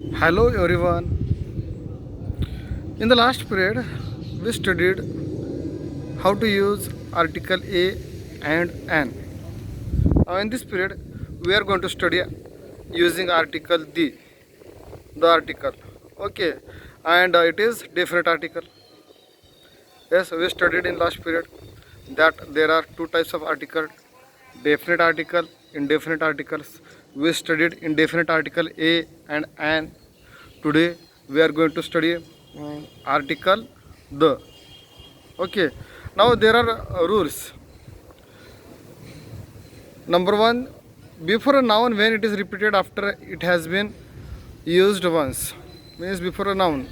Hello everyone. In the last period, we studied how to use article a and an. Now in this period, we are going to study using article the article. Okay, and it is definite article. Yes, we studied in last period that there are two types of article: definite article, indefinite articles. We studied indefinite article a and an. Today we are going to study article the. Okay, now there are rules. Number one, before a noun when it is repeated after it has been used once, means before a noun.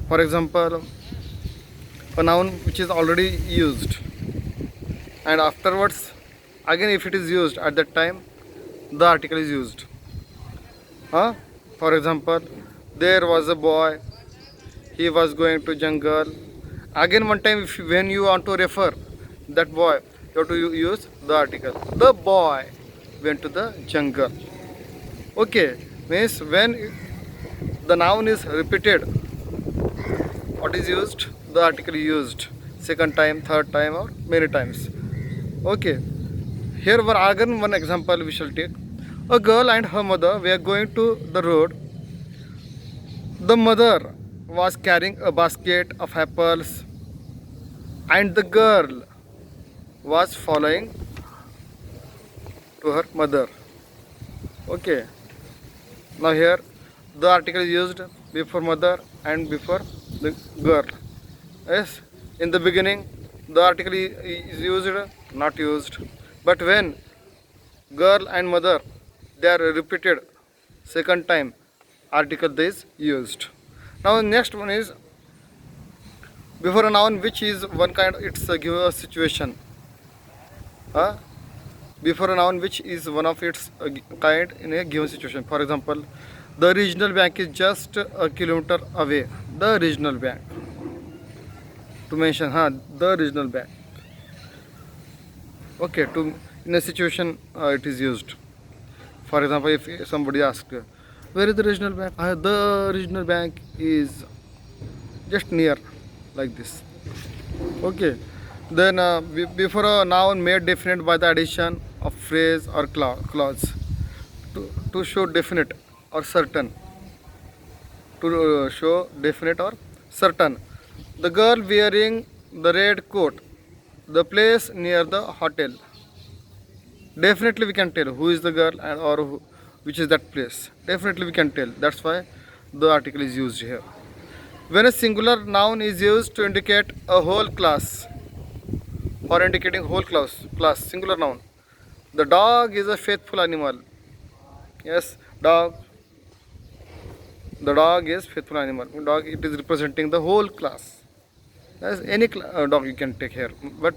For example, a noun which is already used, and afterwards, again if it is used at that time, the article is used. Huh? For example, there was a boy. He was going to jungle. Again, one time, when you want to refer that boy, you have to use the article. The boy went to the jungle. Okay, means when the noun is repeated, what is used? The article used second time, third time, or many times. Okay, here again one example we shall take. A girl and her mother were going to the road. The mother was carrying a basket of apples, and the girl was following to her mother. Okay, now here the article is used before mother and before the girl. Yes, in the beginning the article is used, not used. But when girl and mother they are repeated second time, article is used. Now next one is before a noun which is one kind, it's a give a situation. Huh? Before a noun which is one of its kind in a given situation. For example, the regional bank is just a kilometer away. The regional bank. To mention, the regional bank. Okay, to in a situation it is used. For example, if somebody asks, where is the regional bank? The regional bank is just near, like this. Okay. Then before a noun made definite by the addition of phrase or clause to show definite or certain. To show definite or certain. The girl wearing the red coat. The place near the hotel. Definitely we can tell who is the girl and or who, which is that place. Definitely we can tell. That's why the article is used here. When a singular noun is used to indicate a whole class, for indicating whole class, singular noun. The dog is a faithful animal. Yes, dog. The dog is faithful animal. Dog, it is representing the whole class. Yes, any dog you can take here. But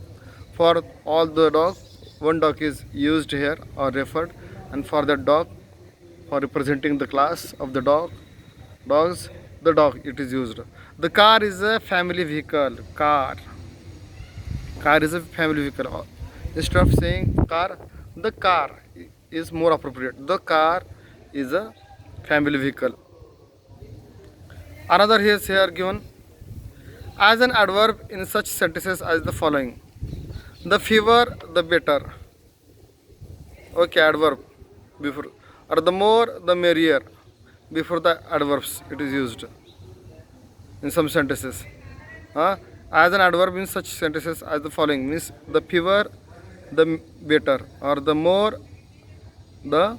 for all the dog, one dog is used here or referred, and for that dog, for representing the class of the dogs, the dog it is used. The car is a family vehicle. Car is a family vehicle. Instead of saying car, the car is more appropriate. The car is a family vehicle. Another is here given as an adverb in such sentences as the following: the fewer, the better. Okay, adverb before, or the more, the merrier. Before the adverbs, it is used in some sentences. As an adverb in such sentences as the following, means the fewer, the better, or the more, the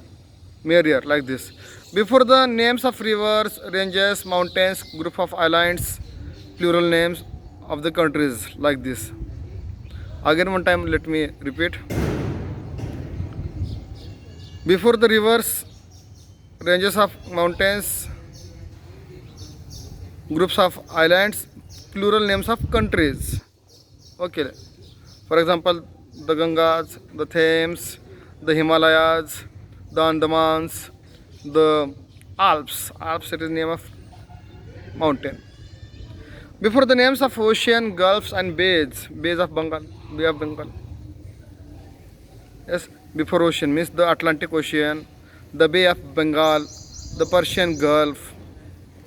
merrier, like this. Before the names of rivers, ranges, mountains, group of islands, plural names of the countries, like this. Again one time let me repeat. Before the rivers, ranges of mountains, groups of islands, plural names of countries. Okay. For example, the Gangas, the Thames, the Himalayas, the Andamans, the Alps. Alps it is name of mountain. Before the names of ocean, gulfs and bays, bays of Bengal, Bay of Bengal. Yes, before ocean means the Atlantic Ocean, the Bay of Bengal, the Persian Gulf.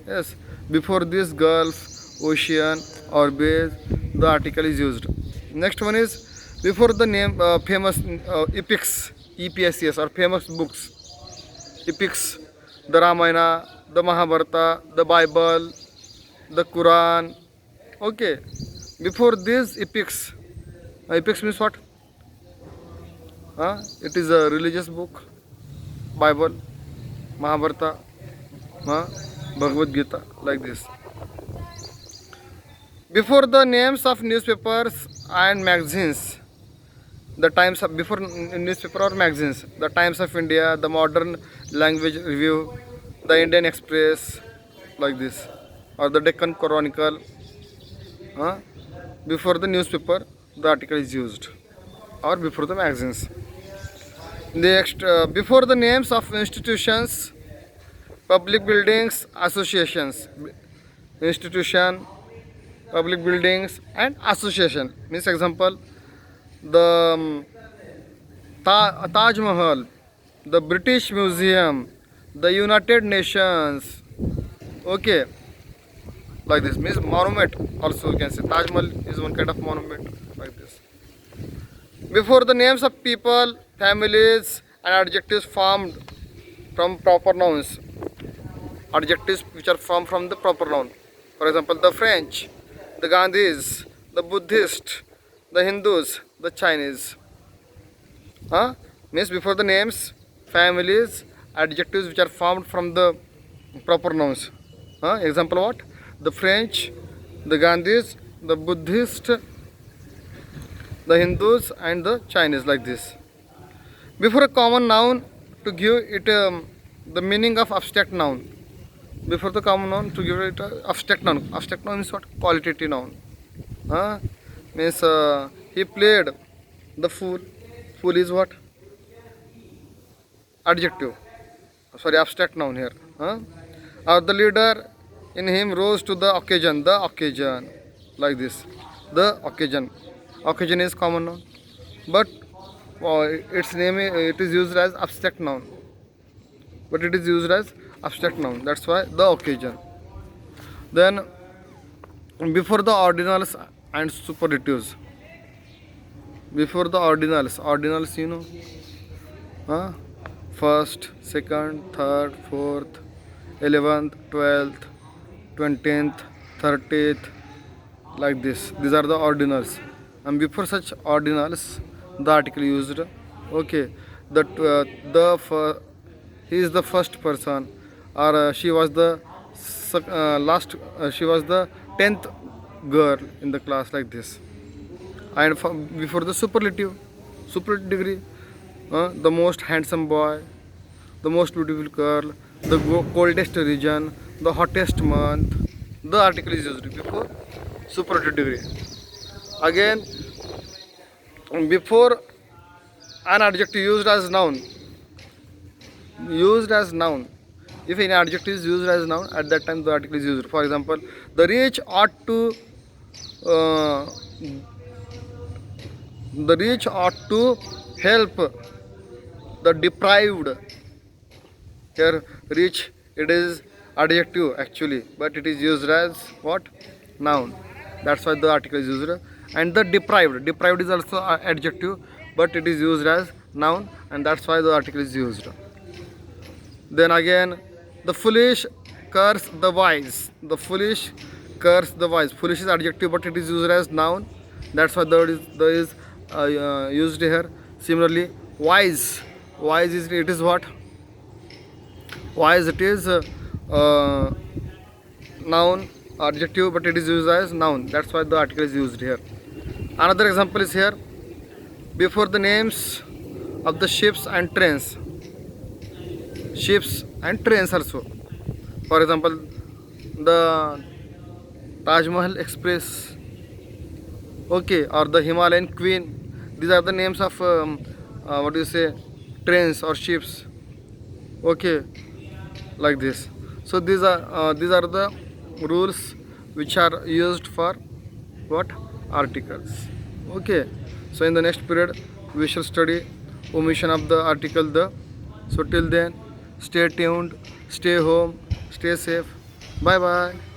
Yes, before this Gulf, ocean or base, the article is used. Next one is before the name famous epics, EPSCs or famous books. Epics, the Ramayana, the Mahabharata, the Bible, the Quran. Okay, before these epics, epics means what? It is a religious book, Bible, Mahabharata, Bhagavad Gita, like this. Before the names of newspapers and magazines, the Times of before newspaper or magazines, the Times of India, the Modern Language Review, the Indian Express, like this, or the Deccan Chronicle. Before the newspaper, the article is used, or before the magazines. Next, before the names of institutions, public buildings, associations, institution, public buildings and association. Means example, the Taj Mahal, the British Museum, the United Nations. Okay, like this. Means monument also you can say. Taj Mahal is one kind of monument, like this. Before the names of people, families and adjectives formed from proper nouns. Adjectives which are formed from the proper noun. For example, the French, the Gandhis, the Buddhists, the Hindus, the Chinese. Means before the names, families, adjectives which are formed from the proper nouns. Example what? The French, the Gandhis, the Buddhists, the Hindus and the Chinese, like this. Before a common noun to give it the meaning of abstract noun. Before the common noun to give it abstract noun. Abstract noun is what? Qualitative noun. Means he played the fool. Fool is what? Adjective. Sorry, abstract noun here. Or the leader in him rose to the occasion. The occasion, like this. The occasion. Occasion is common noun, but its name it is used as abstract noun. But it is used as abstract noun. That's why the occasion. Then before the ordinals and superlatives. Before the ordinals you know, first, second, third, fourth, 11th, 12th, 20th, 30th, like this. These are the ordinals. And before such ordinals, the article used. Okay, he is the first person, or she was the last. She was the 10th girl in the class, like this. And before the superlative degree, the most handsome boy, the most beautiful girl, the coldest region, the hottest month. The article is used before superlative degree. Again, before an adjective used as noun. If any adjective is used as noun, at that time the article is used. For example, the rich ought to help the deprived. Here, rich, it is adjective actually, but it is used as what? Noun. That's why the article is used. And the deprived is also adjective, but it is used as noun, and that's why the article is used. Then again, the foolish curse the wise. The foolish curse the wise. Foolish is adjective, but it is used as noun. That's why there is used here. Similarly, wise is it is what? Wise, it is noun, adjective, but it is used as noun. That's why the article is used here. Another example is here. Before the names of the ships and trains. Ships and trains also. For example, the Taj Mahal Express, okay, or the Himalayan Queen. These are the names of what do you say, trains or ships. Okay, like this. So these are the rules which are used for what? Articles. Okay. So in the next period we shall study omission of the article the. So till then, stay tuned, Stay home, stay safe. Bye bye.